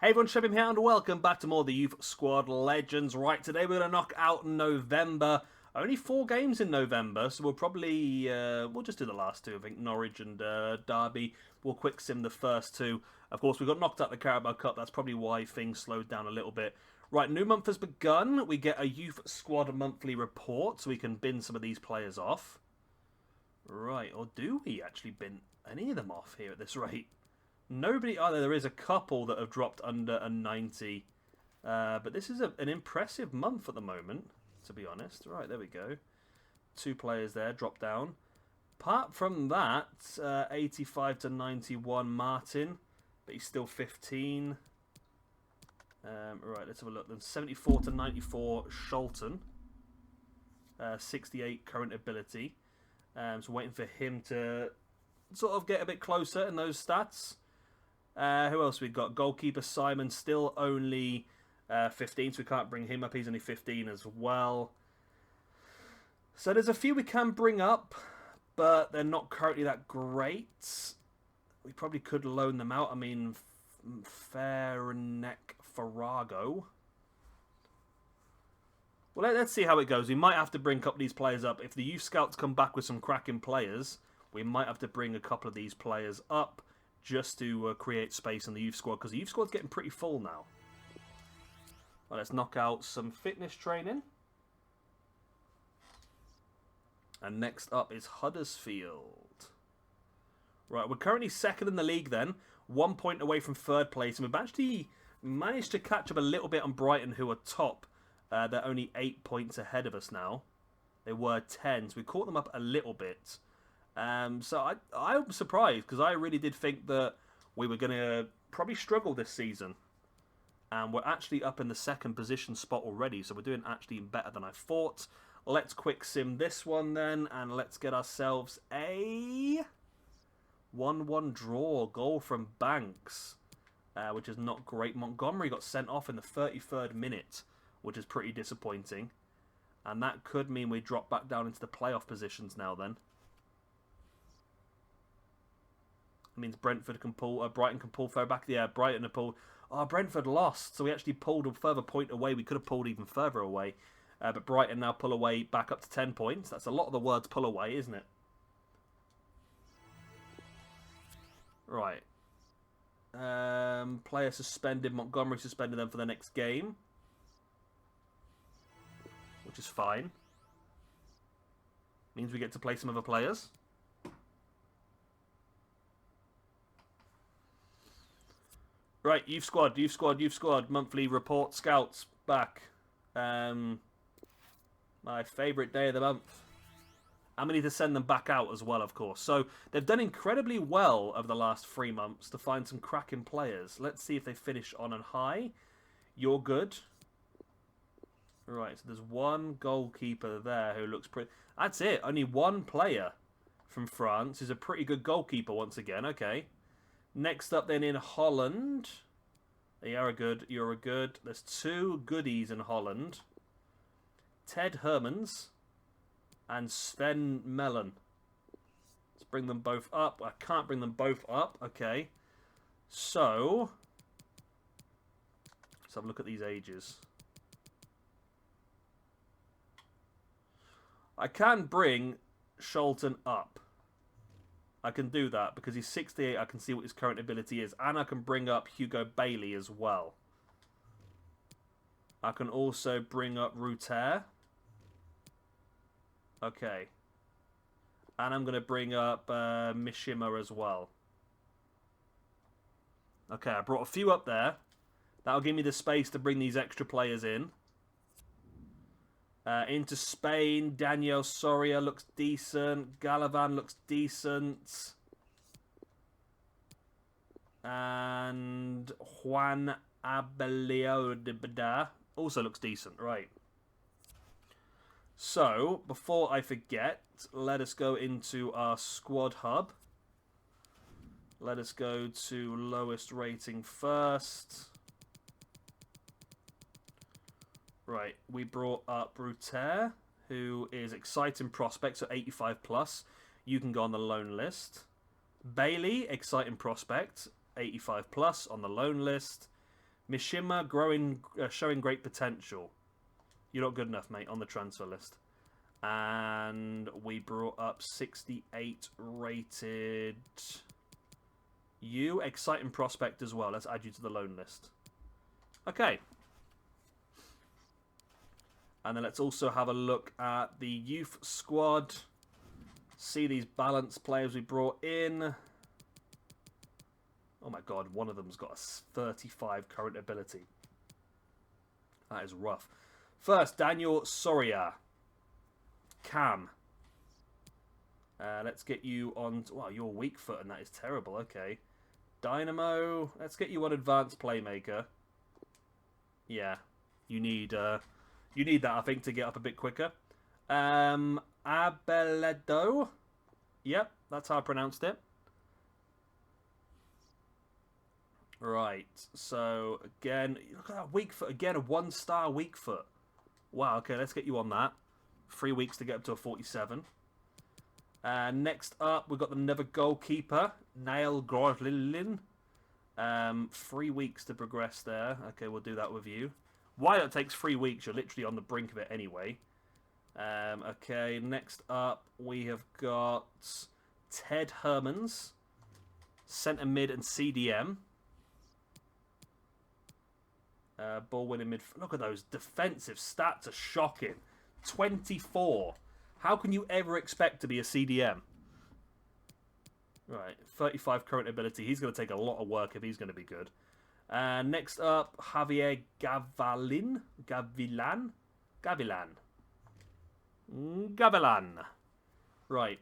Hey everyone, Shebim here and welcome back to more of the Youth Squad Legends. Right, today we're going to knock out November. Only 4 games in November, so we'll probably, we'll just do the last 2, I think, Norwich and Derby. We'll quick sim the first 2. Of course, we got knocked out the Carabao Cup, that's probably why things slowed down a little bit. Right, new month has begun. We get a Youth Squad monthly report, so we can bin some of these players off. Right, or do we actually bin any of them off here at this rate? Nobody either. There is a couple that have dropped under a 90. But this is an impressive month at the moment, to be honest. Right, there we go. 2 players there, drop down. Apart from that, 85 to 91 Martin, but he's still 15. Right, let's have a look then. 74 to 94 Sholton. 68 current ability. So waiting for him to sort of get a bit closer in those stats. Who else we got? Goalkeeper Simon, still only 15, so we can't bring him up. He's only 15 as well. So there's a few we can bring up, but they're not currently that great. We probably could loan them out. I mean, Fairneck Farago. Well, let's see how it goes. We might have to bring a couple of these players up. If the youth scouts come back with some cracking players, we might have to bring a couple of these players up just to create space in the youth squad, because the youth squad's getting pretty full now. Well, let's knock out some fitness training. And next up is Huddersfield. Right, we're currently second in the league then. 1 point away from third place. And we've actually managed to catch up a little bit on Brighton, who are top. They're only 8 points ahead of us now. They were 10, so we caught them up a little bit. So I'm surprised, because I really did think that we were going to probably struggle this season. And we're actually up in the second position spot already, so we're doing actually better than I thought. Let's quick sim this one then, and let's get ourselves a 1-1 draw. Goal from Banks, which is not great. Montgomery got sent off in the 33rd minute, which is pretty disappointing. And that could mean we drop back down into the playoff positions now then. Means Brentford can pull, Brighton can pull further back. Yeah, Brighton have pulled. Oh, Brentford lost, so we actually pulled a further point away. We could have pulled even further away, but Brighton now pull away back up to 10 points. That's a lot of the words pull away, isn't it? Right. Player suspended. Montgomery suspended them for the next game, which is fine. Means we get to play some other players. Right, Youth Squad, Youth Squad, Youth Squad. Monthly report, scouts, back. My favourite day of the month. And we need to send them back out as well, of course. So, they've done incredibly well over the last 3 months to find some cracking players. Let's see if they finish on a high. You're good. Right, so there's one goalkeeper there who looks pretty... That's it, only one player from France who's a pretty good goalkeeper once again, okay. Next up then in Holland. You're a good. There's 2 goodies in Holland. Ted Hermans and Sven Mellon. Let's bring them both up. I can't bring them both up. Okay. So, let's have a look at these ages. I can bring Sholton up. I can do that because he's 68. I can see what his current ability is. And I can bring up Hugo Bailey as well. I can also bring up Ruter. Okay. And I'm going to bring up Mishima as well. Okay, I brought a few up there. That'll give me the space to bring these extra players in. Into Spain, Daniel Soria looks decent. Galavan looks decent. And Juan Abelioda also looks decent. Right. So, before I forget, let us go into our squad hub. Let us go to lowest rating first. Right, we brought up Ruter, who is exciting prospect, so 85 plus. You can go on the loan list. Bailey, exciting prospect, 85 plus on the loan list. Mishima showing great potential. You're not good enough, mate, on the transfer list. And we brought up 68 rated you. Exciting prospect as well. Let's add you to the loan list. Okay. And then let's also have a look at the youth squad. See these balanced players we brought in. Oh my god, one of them's got a 35 current ability. That is rough. First, Daniel Soria. Cam. Let's get you on... Wow, you're weak foot and that is terrible. Okay. Dynamo. Let's get you on advanced playmaker. Yeah. You need that, I think, to get up a bit quicker. Abeledo. Yep, that's how I pronounced it. Right. So, again, look at that weak foot. Again, a 1-star weak foot. Wow, okay, let's get you on that. 3 weeks to get up to a 47. Next up, we've got the never goalkeeper, Niall Groslin. 3 weeks to progress there. Okay, we'll do that with you. Why that takes 3 weeks? You're literally on the brink of it anyway. Okay, next up, we have got Ted Hermans, centre mid and CDM. Ball winning mid. Look at those defensive stats are shocking. 24. How can you ever expect to be a CDM? Right, 35 current ability. He's going to take a lot of work if he's going to be good. Next up, Javier Gavilan. Right.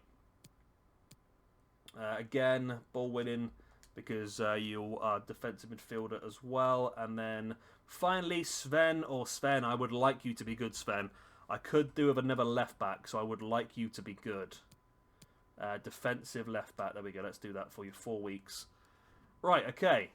Again, ball winning because you are defensive midfielder as well. And then finally, Sven, I would like you to be good, Sven. I could do with another left back, so I would like you to be good. Defensive left back. There we go. Let's do that for you. 4 weeks. Right, okay.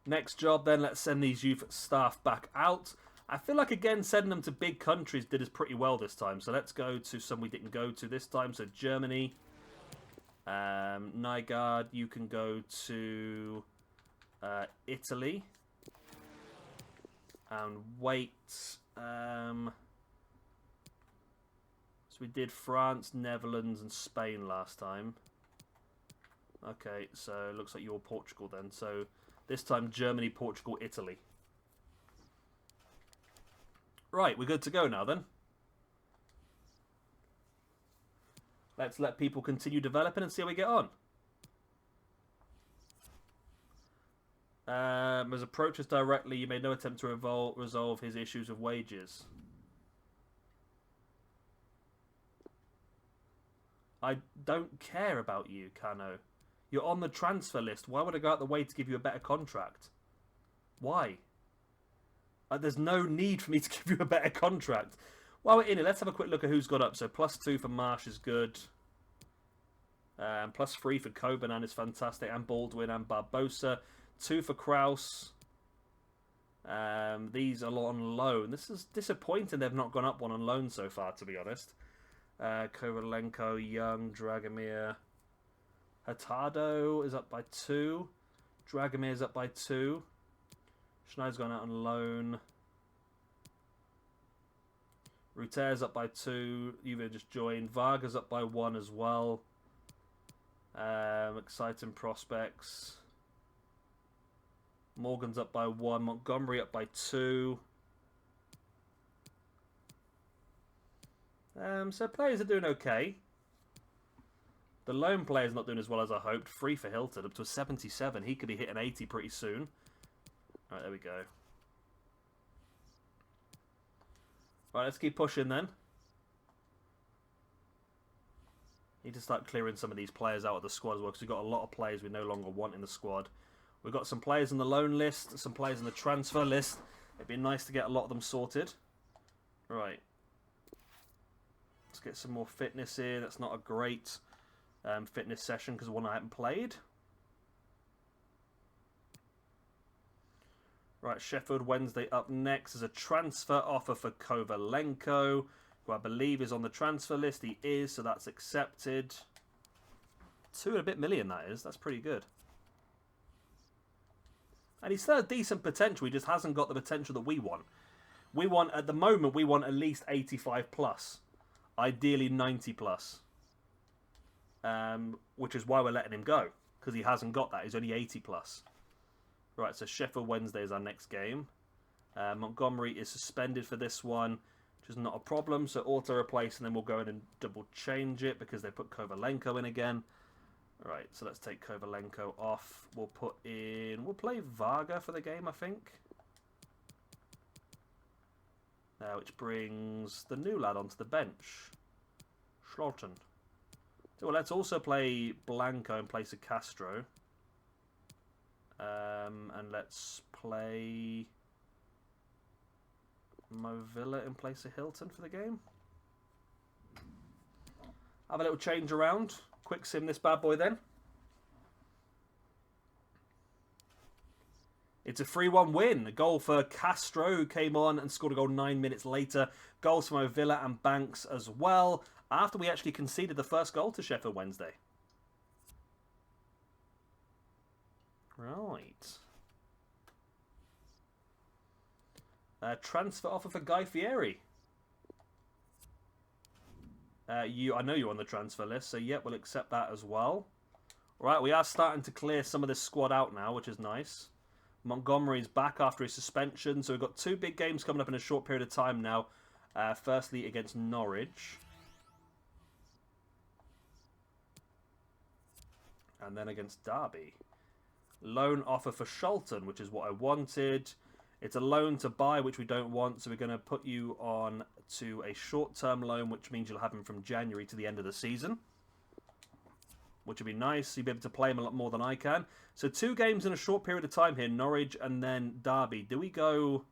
Next job then. Let's send these youth staff back out. I feel like, again, sending them to big countries did us pretty well this time. So let's go to some we didn't go to this time. So Germany. Nygaard, you can go to Italy. And wait. So we did France, Netherlands, and Spain last time. Okay, so it looks like you're Portugal then. So this time Germany, Portugal, Italy. Right, we're good to go now then. Let's let people continue developing and see how we get on. As approached us directly, you made no attempt to resolve his issues of wages. I don't care about you, Kano. You're on the transfer list. Why would I go out the way to give you a better contract? Why? There's no need for me to give you a better contract. While we're in it, let's have a quick look at who's got up. So +2 for Marsh is good. +3 for Cobanan is fantastic. And Baldwin and Barbosa. 2 for Kraus. These are on loan. This is disappointing they've not gone up one on loan so far, to be honest. Kovalenko, Young, Dragomir. Hurtado is up by 2. Dragomir is up by 2. Schneider's gone out on loan. Ruter's up by 2. Juve just joined. Varga's up by 1 as well. Exciting prospects. Morgan's up by 1. Montgomery up by 2. So players are doing okay. The lone player's not doing as well as I hoped. 3 for Hilton, up to a 77. He could be hitting 80 pretty soon. Alright, there we go. Right, let's keep pushing then. Need to start clearing some of these players out of the squad as well, because we've got a lot of players we no longer want in the squad. We've got some players on the loan list, some players on the transfer list. It'd be nice to get a lot of them sorted. Right. Let's get some more fitness in. That's not a great fitness session because one I haven't played. Right, Sheffield Wednesday up next. There's a transfer offer for Kovalenko, who I believe is on the transfer list. He is, so that's accepted. 2 and a bit million, that is. That's pretty good. And he's still a decent potential. He just hasn't got the potential that we want. At the moment, we want at least 85 plus. Ideally 90 plus. Which is why we're letting him go. Because he hasn't got that. He's only 80 plus. Right, so Sheffield Wednesday is our next game. Montgomery is suspended for this one, which is not a problem. So auto-replace, and then we'll go in and double-change it because they put Kovalenko in again. Right, so let's take Kovalenko off. We'll play Varga for the game, I think. Which brings the new lad onto the bench. Schlorton. So, well, let's also play Blanco in place of Castro. And let's play Movilla in place of Hilton for the game. Have a little change around. Quick sim this bad boy then. It's a 3-1 win. A goal for Castro, who came on and scored a goal 9 minutes later. Goals from Movilla and Banks as well, after we actually conceded the first goal to Sheffield Wednesday. Right. Transfer offer for Guy Fieri. I know you're on the transfer list, so yeah, we'll accept that as well. Right, we are starting to clear some of this squad out now, which is nice. Montgomery's back after his suspension, so we've got 2 big games coming up in a short period of time now. Firstly, against Norwich. And then against Derby. Loan offer for Scholton, which is what I wanted. It's a loan to buy, which we don't want, so we're going to put you on to a short-term loan, which means you'll have him from January to the end of the season. Which would be nice. You'll be able to play him a lot more than I can. So 2 games in a short period of time here. Norwich and then Derby. Do we go...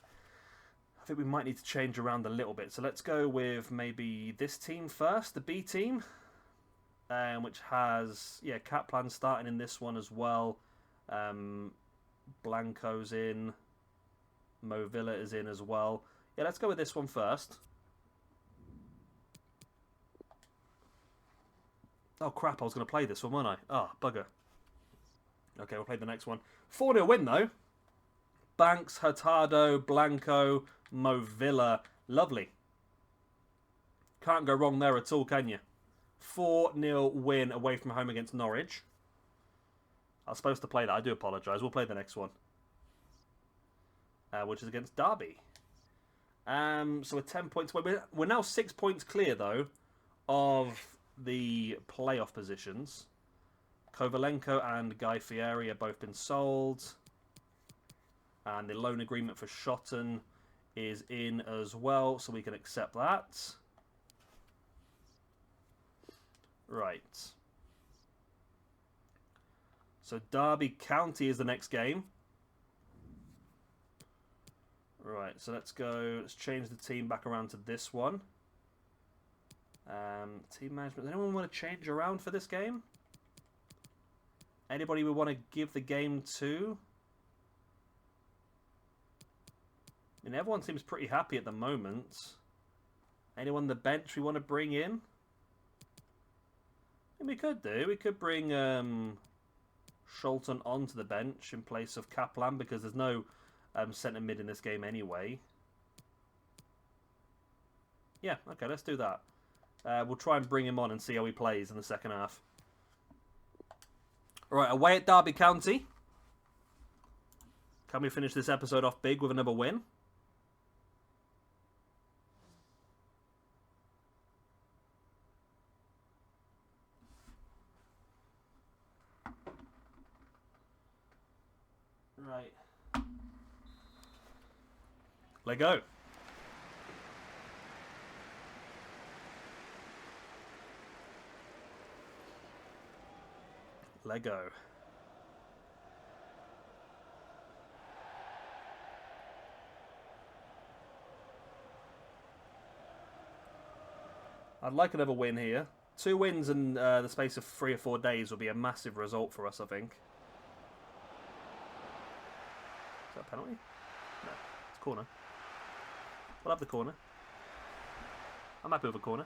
I think we might need to change around a little bit. So let's go with maybe this team first, the B team. Which has, yeah, Kaplan starting in this one as well. Blanco's in. Movilla is in as well. Yeah, let's go with this one first. Oh, crap, I was going to play this one, weren't I? Oh, bugger. Okay, we'll play the next one. 4-0 win, though. Banks, Hurtado, Blanco, Movilla. Lovely. Can't go wrong there at all, can you? 4-0 win away from home against Norwich. I was supposed to play that. I do apologise. We'll play the next one. Which is against Derby. So we're 10 points away. We're now 6 points clear, though, of the playoff positions. Kovalenko and Guy Fieri have both been sold. And the loan agreement for Schotten is in as well, so we can accept that. Right. So Derby County is the next game. Right, so let's change the team back around to this one. Team management. Does anyone want to change around for this game? Anybody we want to give the game to? I mean, everyone seems pretty happy at the moment. Anyone on the bench we want to bring in? And we could do. We could bring Scholton onto the bench in place of Kaplan because there's no centre mid in this game anyway. Yeah, okay, let's do that. We'll try and bring him on and see how he plays in the second half. Alright, away at Derby County. Can we finish this episode off big with another win? Right. Let go. Let go. I'd like another win here. 2 wins in the space of 3 or 4 days would be a massive result for us, I think. Is that a penalty? No, it's a corner. We'll have the corner. I'm happy with a corner.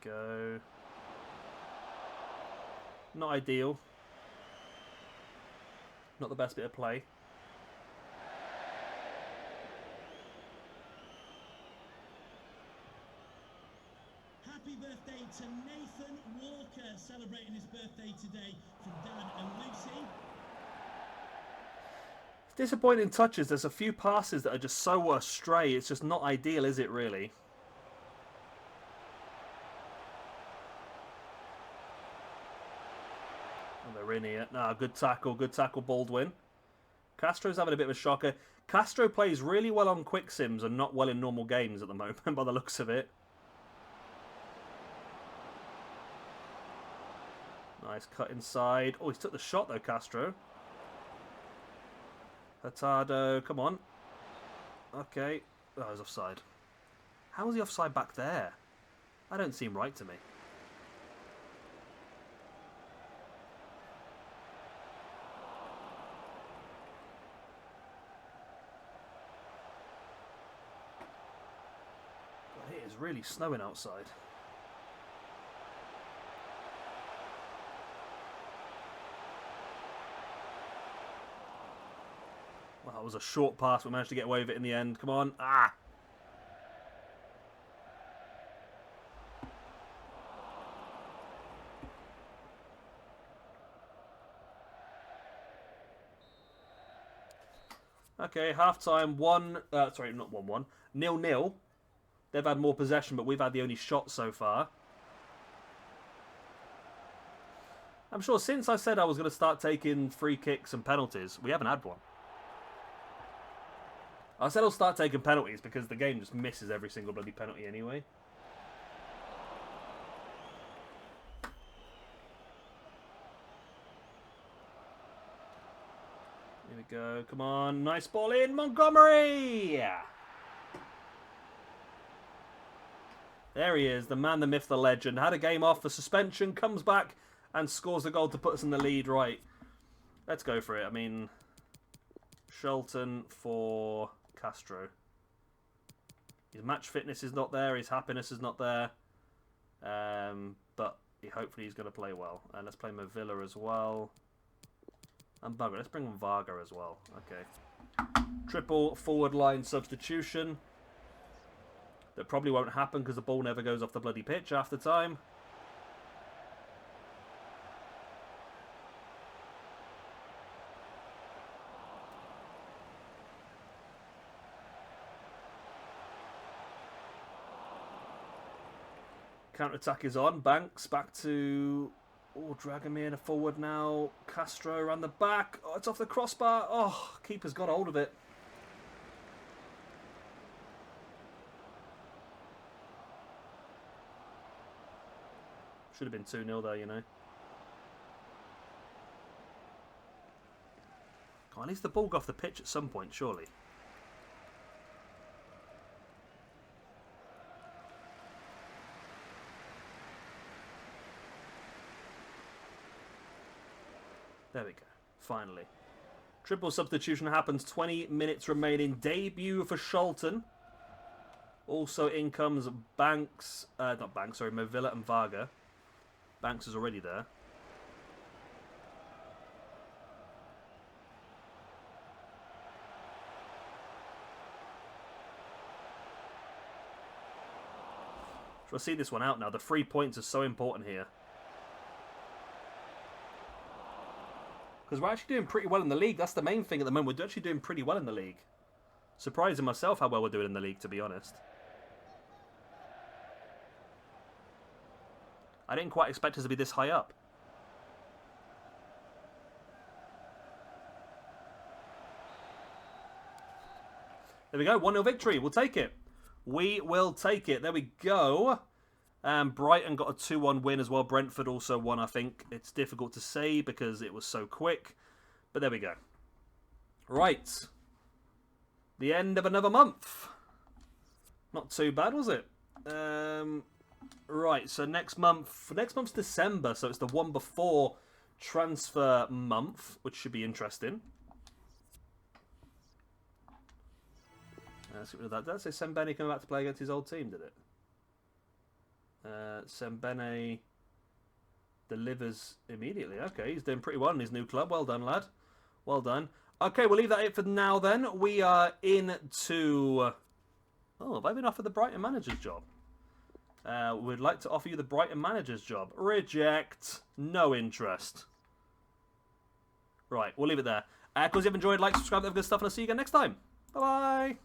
go. Not ideal. Not the best bit of play. Happy birthday to Nathan Walker, celebrating his birthday today from Dad and Lucy. Disappointing touches. There's a few passes that are just so astray. It's just not ideal, is it, really? Oh, they're in here. No, good tackle, Baldwin. Castro's having a bit of a shocker. Castro plays really well on quick sims and not well in normal games at the moment, by the looks of it. Nice cut inside. Oh, he's took the shot, though, Castro. Hurtado, come on. Okay. Oh, he's offside. How was he offside back there? That don't seem right to me. God, it is really snowing outside. Well, that was a short pass. We managed to get away with it in the end. Come on. Ah! Okay, half-time. Sorry, not 1-1. 0-0. They've had more possession, but we've had the only shot so far. I'm sure since I said I was going to start taking free kicks and penalties, we haven't had one. I said I'll start taking penalties because the game just misses every single bloody penalty anyway. Here we go. Come on. Nice ball in. Montgomery! There he is. The man, the myth, the legend. Had a game off for suspension. Comes back and scores the goal to put us in the lead. Right. Let's go for it. I mean, Shelton for Castro. His match fitness is not there. His happiness is not there. But hopefully he's going to play well. And let's play Mavilla as well. And Bugger. Let's bring on Varga as well. Okay. Triple forward line substitution. That probably won't happen because the ball never goes off the bloody pitch after time. Counter-attack is on. Banks back to... Oh, Dragomir forward now. Castro around the back. Oh, it's off the crossbar. Oh, keeper's got hold of it. Should have been 2-0 there, you know. At least the ball got off the pitch at some point, surely. There we go. Finally. Triple substitution happens. 20 minutes remaining. Debut for Shelton. Also in comes Banks. Not Banks, sorry. Mavilla and Varga. Banks is already there. So I see this one out now. The 3 points are so important here. Because we're actually doing pretty well in the league. That's the main thing at the moment. We're actually doing pretty well in the league. Surprising myself how well we're doing in the league, to be honest. I didn't quite expect us to be this high up. There we go. 1-0 victory. We'll take it. We will take it. There we go. Brighton got a 2-1 win as well. Brentford also won, I think. It's difficult to say because it was so quick. But there we go. Right. The end of another month. Not too bad, was it? Right, so next month's December, so it's the one before transfer month, which should be interesting. Let's get rid of that. Did I say Sembeni coming back to play against his old team, did it? Sembene delivers immediately. Okay, he's doing pretty well in his new club. Well done, lad. Well done. Okay, we'll leave that it for now then. We are into... Oh, have I been offered the Brighton manager's job? We'd like to offer you the Brighton manager's job. Reject. No interest. Right, we'll leave it there. Of course, if you've enjoyed, like, subscribe, that good stuff, and I'll see you again next time. Bye-bye.